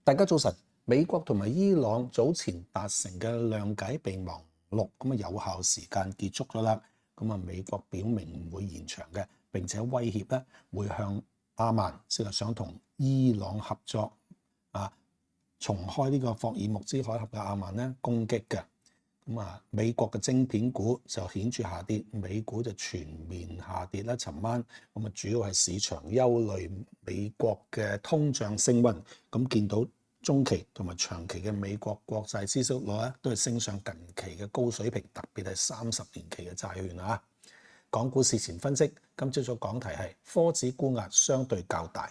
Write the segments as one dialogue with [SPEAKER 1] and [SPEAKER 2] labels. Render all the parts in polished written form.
[SPEAKER 1] 大家早晨。美國同埋伊朗早前達成嘅諒解備忘錄，咁有效時間結束咗啦。美國表明唔會延長嘅，並且威脅咧會向阿曼，即係想同伊朗合作重開呢個霍爾木茲海峽嘅阿曼咧攻擊嘅。美國嘅晶片股就顯著下跌，美股就全面下跌啦。尋晚主要係市場憂慮美國嘅通脹升溫，見到中期同埋長期嘅美國國債孳息率咧都係升上近期嘅高水平，特別係30年期嘅債券啊。港股事前分析，今朝早講題係科指沽壓相對較大。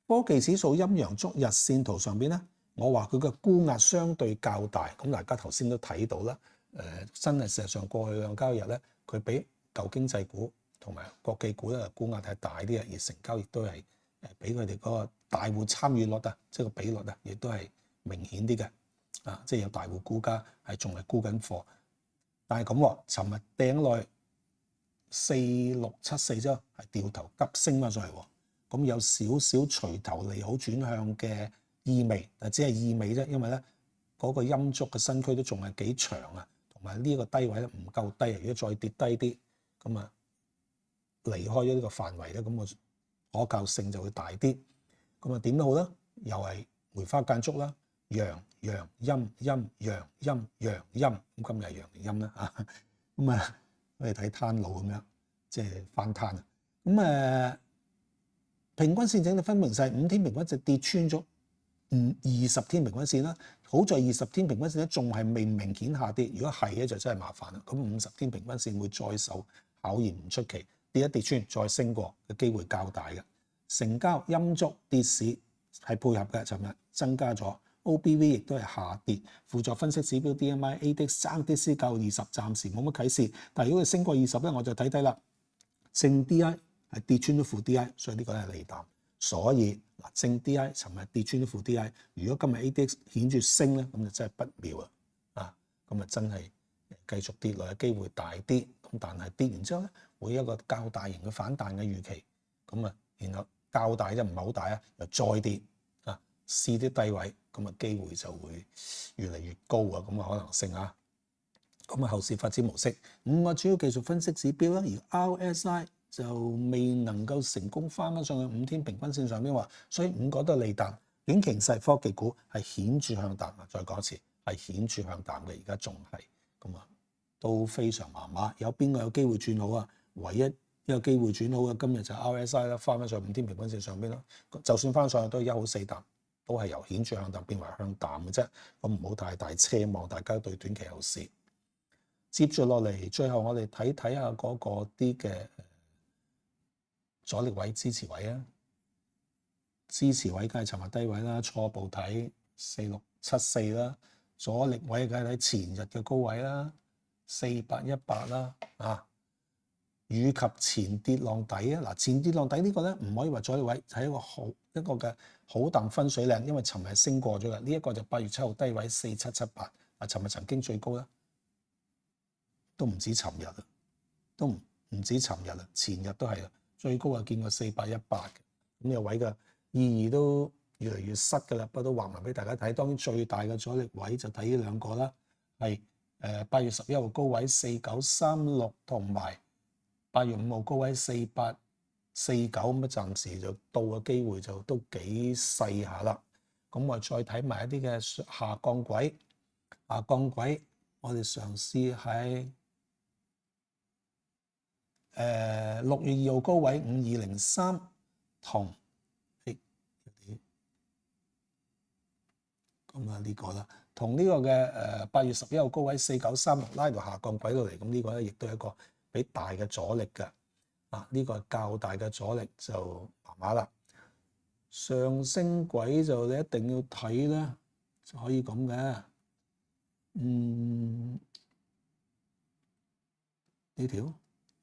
[SPEAKER 1] 科技指數陰陽燭日線圖上邊咧，我話佢嘅沽壓相對較大，大家頭先都睇到啦。真係事實上過去兩交易日咧，佢比舊經濟股同埋國企股咧沽壓係大啲嘅，而成交亦都係比佢哋嗰個大戶參與率即係個比率亦都係明顯啲嘅。即係有大戶沽家係仲係沽緊貨，但係咁，尋日掟落去4674之後係掉頭急升翻上嚟喎。咁有少少隨頭利好轉向嘅意味，但只係意味啫，因為咧嗰個陰燭嘅身軀都仲係幾長啊，同埋呢個低位咧唔夠低啊。如果再跌低啲，離開咗呢個範圍咧，可靠性就會大啲。點都好啦，又係梅花間竹啦，陽陽陰陰陽陰陽陰，今日係陽陰啦我哋睇攤路咁樣，即係翻攤啊。平均線整體分明晒，5天平均線跌穿咗20天平均線啦。好在20天平均線咧仲係未明顯下跌，如果係咧就真係麻煩啦。50天平均線會再受考驗唔出奇，跌一跌穿再升過嘅機會較大嘅。成交陰燭跌市係配合嘅，尋日增加咗 OBV 亦都係下跌。輔助分析指標 DMI、ADX 爭啲先夠20，暫時冇乜啟示。但係如果佢升過20咧，我就睇啦。正 DI 係跌穿咗負 DI， 所以呢個係利淡。所以正 DI 尋日跌穿咗負 DI， 如果今日 ADX 顯著升咧，咁就真係不妙咁真係繼續跌落嘅機會大啲。但係跌完之後咧，會有一個較大型嘅反彈嘅預期。然後較大啫，唔係好大啊，又再跌試啲低位，機會就會越嚟越高可能性後市發展模式5個主要技術分析指標啦，而 RSI 就未能夠成功翻上去5天平均線上邊話，所以5個都係利淡。短期勢科技股係顯著向淡再講一次係顯著向淡嘅，而家仲係都非常麻麻。有邊個有機會轉好啊？唯一一個機會轉好嘅今日就 RSI 啦，翻上5天平均線上邊咯。就算翻上去都係1好4淡，都係由顯著向淡變為向淡嘅啫。唔好太大奢望，大家對短期後市。接住落嚟，最後我哋睇下嗰個啲嘅阻力位、支持位啊。支持位梗係尋日低位啦，初步睇4674啦。阻力位梗係睇前日嘅高位啦，4818啦以及前跌浪底啊。前跌浪底呢個咧唔可以話阻力位，係一個嘅好淡分水嶺，因為尋日升過咗嘅。呢一個就8月7號低位4778，尋日曾經最高啦，都唔止尋日啦，都唔止尋日啦，前日都係啦，最高啊見過4818嘅。呢個位嘅意義都越嚟越失㗎啦，不過都畫埋俾大家睇。當然最大嘅阻力位就睇呢兩個啦，係8月11號高位4936同埋8月5號高位4849，暫時就到嘅機會就都幾細下啦。我再睇埋一啲嘅下降軌，我哋嘗試喺6月2號高位5203同呢個啦，同呢個嘅8月11號高位4936拉到下降軌度嚟，呢個咧亦都係一個比大嘅阻力嘅。呢個較大嘅阻力就麻麻啦。上升軌就你一定要睇咧，就可以咁嘅。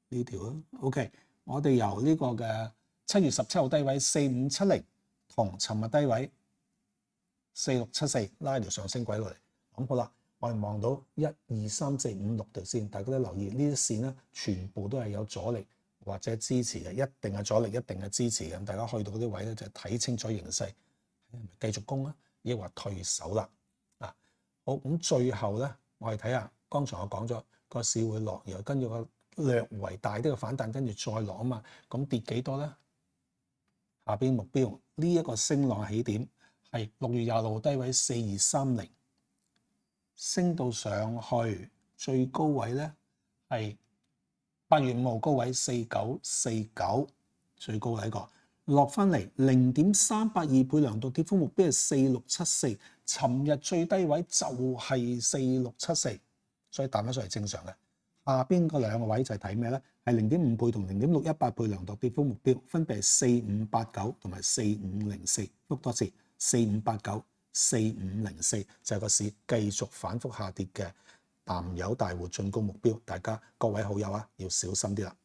[SPEAKER 1] 呢條啊 ，OK。我哋由呢個嘅7月17號低位4570同尋日低位4674拉條上升軌落嚟。好啦，我哋望到1、2、3、4、5、6條線，大家都留意呢啲線咧，全部都係有阻力或者支持嘅，一定係阻力，一定係支持嘅。大家去到嗰啲位咧，就睇清楚形勢，繼續攻啊，抑或退守啦？啊，好，咁最後咧，我哋睇下，剛才我講咗個市會落，然後跟住個略為大啲嘅反彈，跟住再落啊嘛，咁跌幾多咧？下邊目標呢一個升浪起點係6月26號低位4230，升到上去最高位咧係8月5號高位4949，最高位個落翻嚟0.382倍量度跌幅目標係4674，尋日最低位就係4674，所以彈翻上嚟正常嘅。下邊嗰兩個位就係睇咩咧？係0.5倍同0.618倍量度跌幅目標，分別係4589同埋4504。複多次4589、4504，就係個市繼續反覆下跌嘅淡友大戶進攻目標。大家各位好友啊，要小心啲啦。